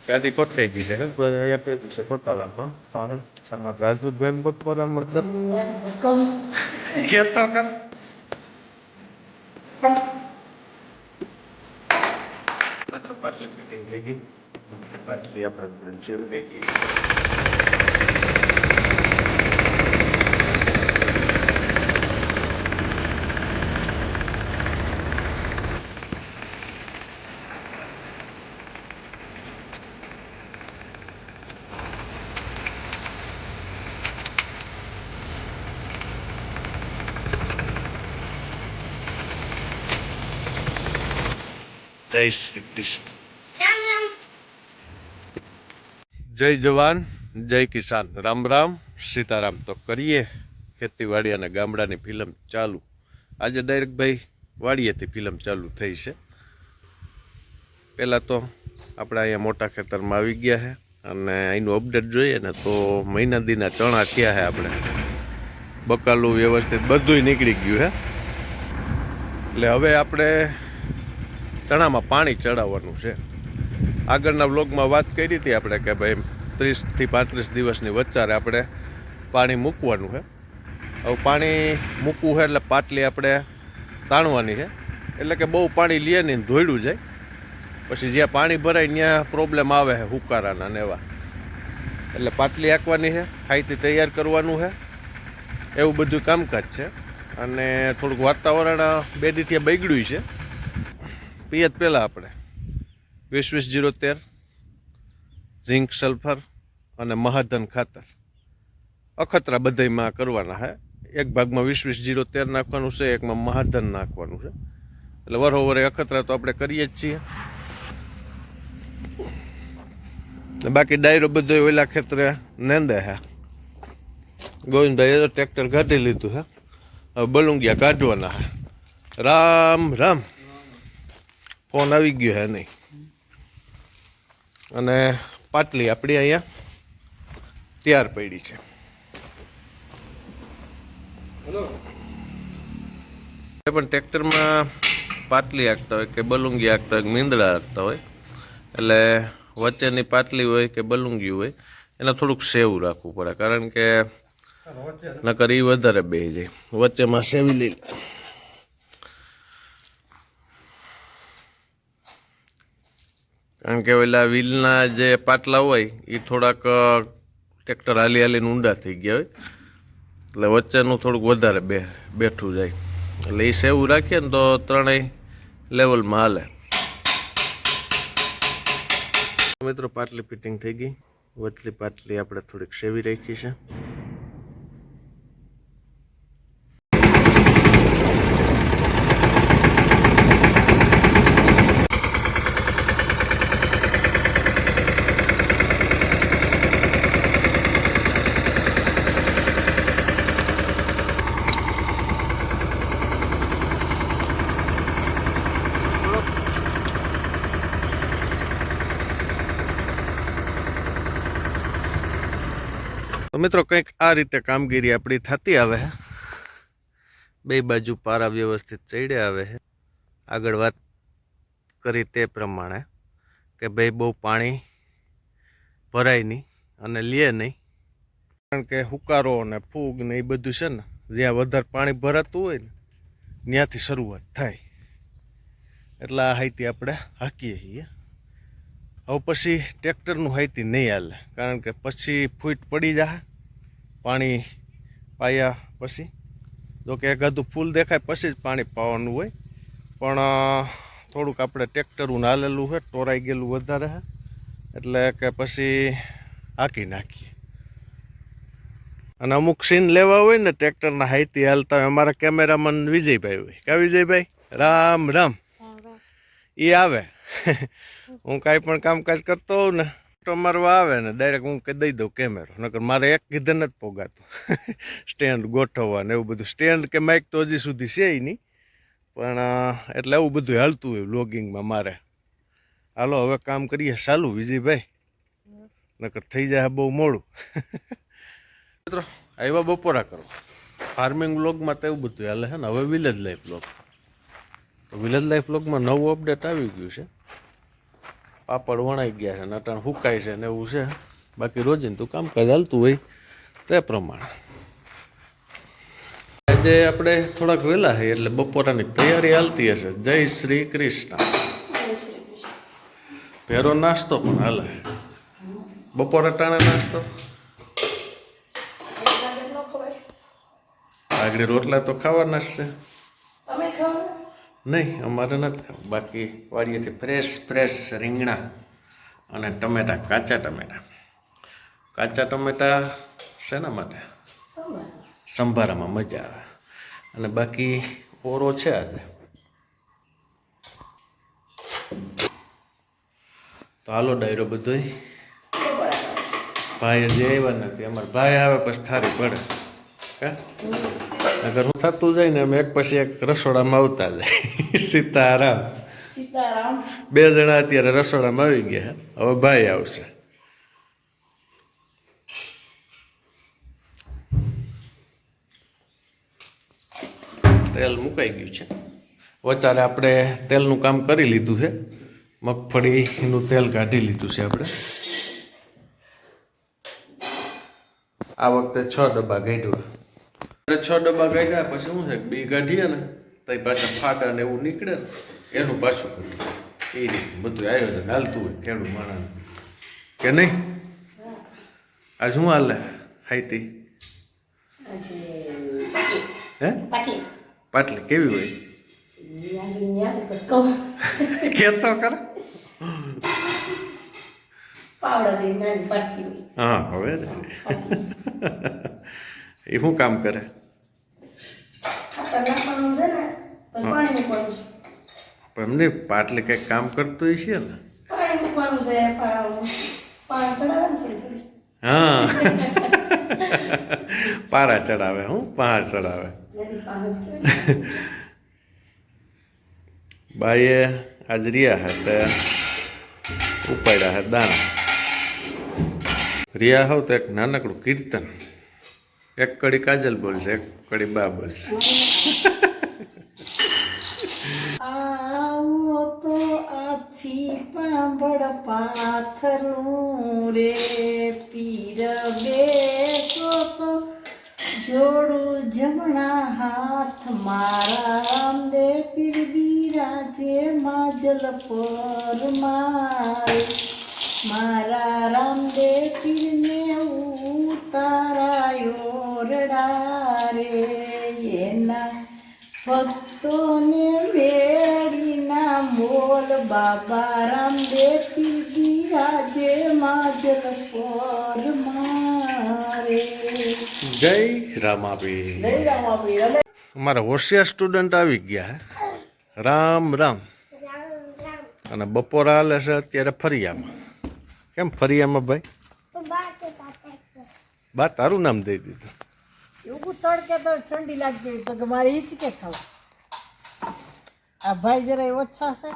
ગાડી ખોટકાઈ ગઈ છે અહીંયા પેલું છે ખોટાલામાં સામા રાજદૂતભાઈ બપોરા મતલબ કેતો કર પાટલી ફિટિંગ થઈ ગઈ પાટલી આપણે જેવ થઈ ગઈ જય શ્રી કૃષ્ણ જય જવાન જય કિસાન રામ રામ સીતારામ તો કરીએ ખેતીવાડી અને ગામડાની ફિલ્મ ચાલુ આજે ડાયરેક્ટ ભાઈ વાડીએથી ફિલ્મ ચાલુ થઈ છે પહેલાં તો આપણે અહીંયા મોટા ખેતરમાં આવી ગયા છે અને અહીંનું અપડેટ જોઈએ ને તો મહિના દીના ચણા થયા છે આપણે બકાલું વ્યવસ્થિત બધુંય નીકળી ગયું છે એટલે હવે આપણે ચણામાં પાણી ચડાવવાનું છે આગળના વ્લોગમાં વાત કરી હતી આપણે કે ભાઈ 30 થી 35 દિવસની વચ્ચારે આપણે પાણી મૂકવાનું છે હવે પાણી મૂકવું છે એટલે પાટલી આપણે તાણવાની છે એટલે કે બહુ પાણી લે નહીં ધોયડું જાય પછી જ્યાં પાણી ભરાય ત્યાં પ્રોબ્લેમ આવે છે હુકારાના ને એવા એટલે પાટલી આંકવાની છે ખાઈથી તૈયાર કરવાનું છે એવું બધું કામકાજ છે અને થોડુંક વાતાવરણ 2 દીથી બગડ્યું છે પિયત પહેલાં આપણે 20-20-013 ઝીંક સલ્ફર અને મહાધન ખાતર અખતરા બધાયમાં કરવાના છે એક ભાગમાં 20-20-013 નાખવાનું છે એકમાં મહાધન નાખવાનું છે એટલે વરોવરે અખતરા તો આપણે કરીએ જ છીએ બાકી ડાયરો બધો ઓલા ખેતરે નેંદે છે ગોવિંદભાઈએ તો ટ્રેક્ટર કાઢી લીધું છે હવે બલુંગિયા કાઢવાના છે રામ રામ ફોન આવી ગયો હે નહીં અને પાટલી આપણી અહીંયા તૈયાર પડી છે પણ ટ્રેક્ટરમાં પાટલી હાંકતા હોય કે બલુંગી હાંકતા હોય કે મીંદડા હાંકતા હોય એટલે વચ્ચેની પાટલી હોય કે બલુંગી હોય એને થોડુંક સેવું રાખવું પડે કારણ કે નકર એ વધારે બેસી જાય વચ્ચેમાં સેવી લઈ કારણ કે ઓલા વ્હીલના જે પાટલા હોય એ થોડાક ટ્રેક્ટર હાલી હાલીને ઊંડા થઈ ગયા હોય એટલે વચ્ચેનું થોડુંક વધારે બેઠું જાય એટલે એ સેવું રાખીએ ને તો ત્રણેય લેવલમાં હાલે મિત્રો પાટલી ફિટિંગ થઈ ગઈ વચલી પાટલી આપણે થોડીક સેવી રાખી છે તો મિત્રો કંઈક આ રીતે કામગીરી આપણી થતી આવે છે બે બાજુ પારા વ્યવસ્થિત ચડ્યા આવે છે આગળ વાત કરી તે પ્રમાણે કે ભાઈ બહુ પાણી ભરાય નહીં અને લે નહીં કારણ કે હુકારો ને ફૂગ ને એ બધું છે ને જ્યાં વધારે પાણી ભરાતું હોય ને ત્યાંથી શરૂઆત થાય એટલે આ હાઈથી આપણે હાંકીએ છીએ હવે પછી ટ્રેક્ટરનું હાઈથી નહીં હાલે કારણ કે પછી ફૂટ પડી જાય પાણી પાયા પછી જો કે એકાદું ફૂલ દેખાય પછી જ પાણી પાવાનું હોય પણ થોડુંક આપણે ટ્રેક્ટરનું હાલેલું છે ટોરાઈ ગયેલું વધારે છે એટલે કે પછી હાંકી નાખીએ અને અમુક સીન લેવા હોય ને ટ્રેક્ટરના હાઈથી હાલતા હોય અમારા કેમેરામેન વિજયભાઈ હોય કા વિજયભાઈ રામ રામ એ આવે હું કાંઈ પણ કામકાજ કરતો હોઉં ને તો મારવા આવે ને ડાયરેક્ટ હું દઈ દઉં કેમેરો નકર મારે એક કીધે નથી પોગાતું સ્ટેન્ડ ગોઠવવા ને એવું બધું સ્ટેન્ડ કે માઇક તો હજી સુધી છે નહીં પણ એટલે એવું બધું હાલતું હોય વ્લોગિંગમાં મારે હાલો હવે કામ કરીએ ચાલુ વિજયભાઈ નકર થઈ જાય બહુ મોડું મિત્રો આવ્યા બપોરા કરો ફાર્મિંગ વ્લોગમાં તો એવું બધું હાલે છે ને હવે વિલેજ લાઈફ વ્લોગ તો વિલેજ લાઈફ વ્લોગમાં નવું અપડેટ આવી ગયું છે પાપડ વણાઈ ગયા છે, નટાણ હુકાય છે ને એવું છે. બાકી રોજીને તું કામકાજ હાલતું હોય તે પ્રમાણે આજે આપણે થોડાક વહેલા છે એટલે બપોરાની તૈયારી હાલતી હશે. જય શ્રી કૃષ્ણ. ભેરો નાસ્તો પણ હાલે. બપોરે ટાણે નાસ્તો આગળ રોટલા તો ખાવાના જ છે. નહીં અમારે નથી ખાવું. બાકી વાડીએથી ફ્રેશ રીંગણા અને ટમેટા, કાચા ટમેટા. કાચા ટમેટા શેના માટે? સંભારામાં મજા આવે. અને બાકી ઓરો છે આજે. તો હાલો ડાયરો બધો. ભાઈ હજી આવ્યા નથી. અમારે ભાઈ આવે પછી થારી પડે. અગર હું થતું જાય ને અમે એક પછી એક રસોડામાં આવતા જાય. સીતારામ. બે જણા અત્યારે રસોડામાં આવી ગયા. હવે ભાઈ આવશે. તેલ મુકાઈ ગયું છે. વચારે આપણે તેલનું કામ કરી લીધું છે. મગફળીનું તેલ કાઢી લીધું છે આપણે. આ વખતે 6 ડબ્બા કાઢ્યું. 6 ડબ્બા કાઢ્યા પછી શું છે, 2 કાઢીએ ને તો પાછા ફાટા ને એવું નીકળે ને એનું પાછું કાઢ્યું. એ રીતે બધું આયોજન હાલતું હોય ખેડૂત માણસ કે નહીં. આ શું હાલે હાઈતી? હે પાટલી કેવી હોય? કેતો કરે. હા હવે એ શું કામ કરે? એમને પાટલી કઈક કામ કરતું છે ને. હા પારા ચડાવે. હું પહાડ ચડાવે. બાઈએ આજ રિયા હે તે ઉપાડ્યા હે દાણા. રિયા હોવ તો એક નાનકડું કીર્તન. એક કડી કાજલ બોલશે, એક કડી બા બોલશે. આવો તો આછી પાંબડ પાથરું રે પીર બેસો તો જોડું જમણા હાથ મારા રામદે પીર બિરાજે માજલ પર મારા રામદે પીરને ઉતારાયો રડારે એના ભક્તોને વેડીના મોલ બાબા રામદે પીર બિરાજે માજલ પર મારે. જય રામાપીર. અમારા હોશિયાર સ્ટુડન્ટ આવી ગયા હે. રામ રામ. અને બપોર હાલે છે અત્યારે ફરિયામાં. કેમ ફરિયામાં ભાઈ? બા તારું નામ દઈ દીધું. એવું તડકે તો ઠંડી લાગતી તો કે મારે હિચકે ખાવું. આ ભાઈ જરા ઓછા છે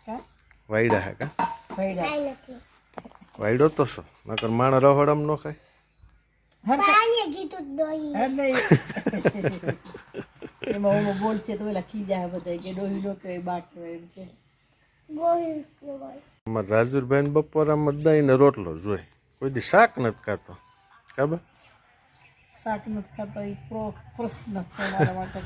કે વાયડા હે કા? ભાઈડા વાયડો તો શું નકર માણ રહોડમ નો ખાય. એમાં હું બોલ છે તો પેલા ખીજા બધા કે ડોહી નો કહેવાય બા કહેવાય એમ કે. અમારે રાજુરભાઈ બપોરામાં દહીં ને રોટલો જોઈ. કોઈ દી શાક નથી ખાતો. ખબર? શાક નથી ખાતો એ પ્રશ્ન છે મારા માટે.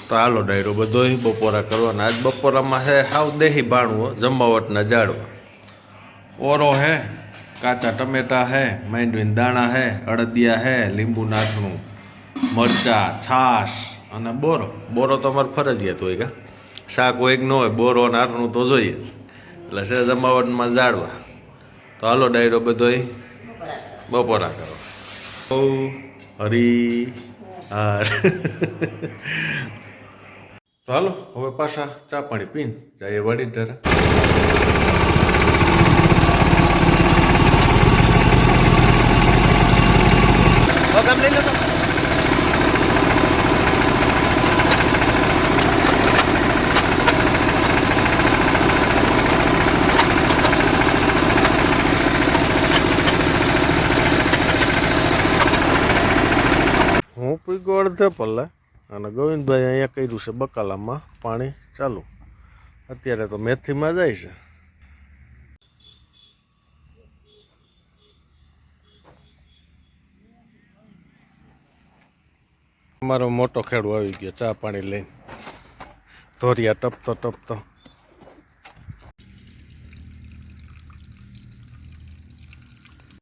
તો હાલો ડાયરો બધો બપોરા કરવાના. આજ બપોરામાં છે હાવ દેહી ભાણવો, જમાવટના જાડવા. ઓરો હે, કાચા ટમેટા હે, માંડવીના દાણા હે, અડદિયા હે, લીંબુ નાખણું, મરચા, છાશ અને બોરો. બોરો તો અમારે ફરજિયાત હોય કા. શાક હોય કે ન હોય, બોરો અને આથણું તો જોઈએ. એટલે છે જમાવટમાં જાડવા. તો હાલો ડાયરો બધો બપોરા કરો. હરી હાર. તો હાલો હવે પાછા ચા પાણી પીને જઈએ વાડી ધરા. લઈ લો. ગયો અડધે પલ્લે અને ગોવિંદભાઈ અહીંયા કર્યું છે બકાલામાં પાણી ચાલુ. અત્યારે તો મેથીમાં જાય છે. અમારો મોટો ખેડૂ આવી ગયો ચા પાણી લઈને, ધોરિયા ટપતો ટપતો.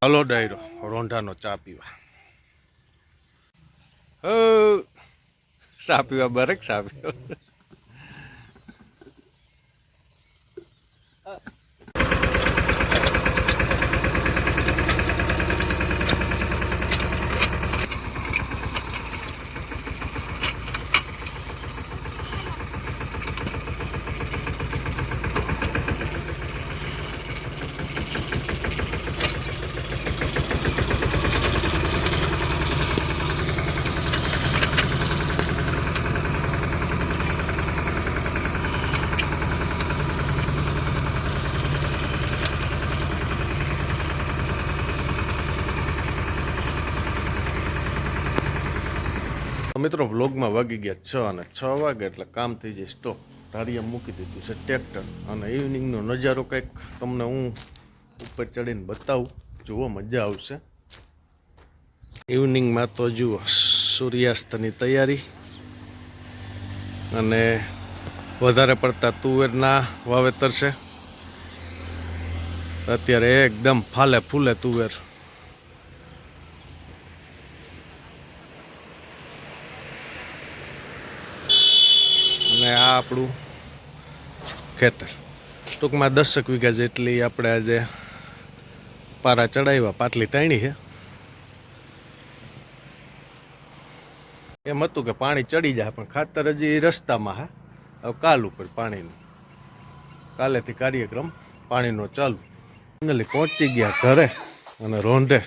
હાલો ડાયરો રોંઢાનો ચા પીવા. ચા પીવા બરેક ચા પીવા. મિત્રો વ્લોગમાં વાગી ગયા 6 અને 6 વાગે એટલે કામ થઈ જાય સ્ટોપ. ધારિયા મૂકી દીધું છે ટ્રેક્ટર અને ઇવનિંગનો નજારો કંઈક તમને હું ઉપર ચડીને બતાવું, જુઓ મજા આવશે. ઇવનિંગમાં તો જુઓ સૂર્યાસ્તની તૈયારી અને વધારે પડતા તુવેરના વાવેતર છે. અત્યારે એકદમ ફાલે ફૂલે તુવેર. અને આ આપણું ખેતર ટૂંકમાં 10 વીઘા જેટલી આપણે આજે પારા ચડાવ્યા, પાટલી તાણી છે. એમ હતું કે પાણી ચડી જાય પણ ખાતર હજી રસ્તામાં. હા, હવે કાલ ઉપર પાણીનું, કાલેથી કાર્યક્રમ પાણીનો ચાલુ. ફાઇનલી પહોંચી ગયા ઘરે અને રોંઢે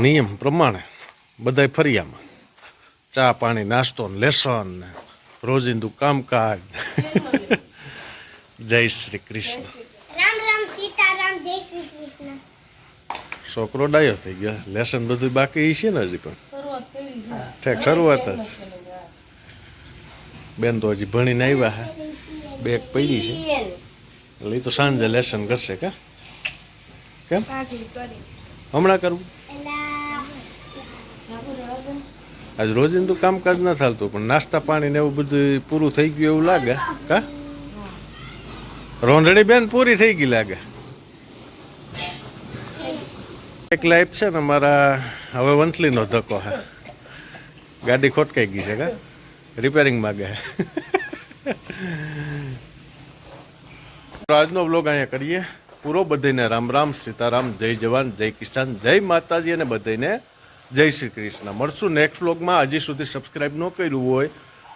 નિયમ પ્રમાણે બધાય ફરિયામાં ચા પાણી નાસ્તો ને લેસન ને રોજિંદુ કામકાજ. જય શ્રી કૃષ્ણ. રામ રામ સીતારામ, જય શ્રી કૃષ્ણ. છોકરો ડાયો થઈ ગયો. લેસન બધું બાકી છે ને હજી પણ ઠેક શરૂઆત જ. બેન તો હજી ભણીને આવ્યા હે, બેગ પડી છે એટલે એ તો સાંજે લેસન કરશે. કા કેમ હમણાં કરવું? આજ રોજિંદુ કામકાજ ના ચાલતું પણ નાસ્તા પાણી ને એવું બધું પૂરું થઈ ગયું એવું લાગે. કા રોંઢણી બેન પૂરી થઈ ગઈ લાગે. એક લાઈફ છે ને મારા હવે વંથલીનો ધક્કો હે. ગાડી ખોટકાઈ ગઈ છે. કા રિપેરિંગ માગે. આજનો વ્લોગ અહીંયા કરીએ પૂરો. બધાને રામ રામ સીતારામ, જય જવાન, જય કિસાન, જય માતાજી અને બધાને જય શ્રી કૃષ્ણ. મળશું નેક્સ્ટ વ્લોગમાં. હજી સુધી સબસ્ક્રાઈબ ન કર્યું હોય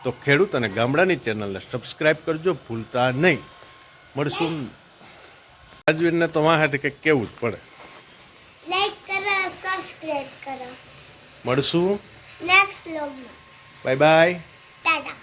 તો ખેડૂત અને ગામડાની ચેનલને સબસ્ક્રાઈબ કરજો, ભૂલતા નહીં. મળશું. રાજવીરને તો વાંહાથી કંઈક કેવું જ પડે. લાઈક કરો, સબસ્ક્રાઇબ કરો. મળશું નેક્સ્ટ વ્લોગમાં. Bye bye. ટાટા.